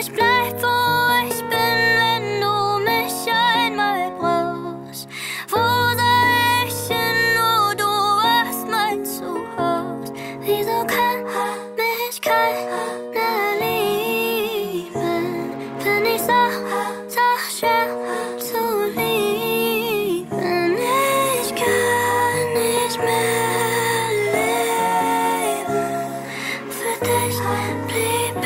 ich bleib, wo ich bin, wenn du mich einmal brauchst. Wo soll ich hin, nur du hast mein Zuhause? Wieso kann mich keiner lieben? Bin ich so schwer zu lieben? Ich kann nicht mehr leben. Für dich blieb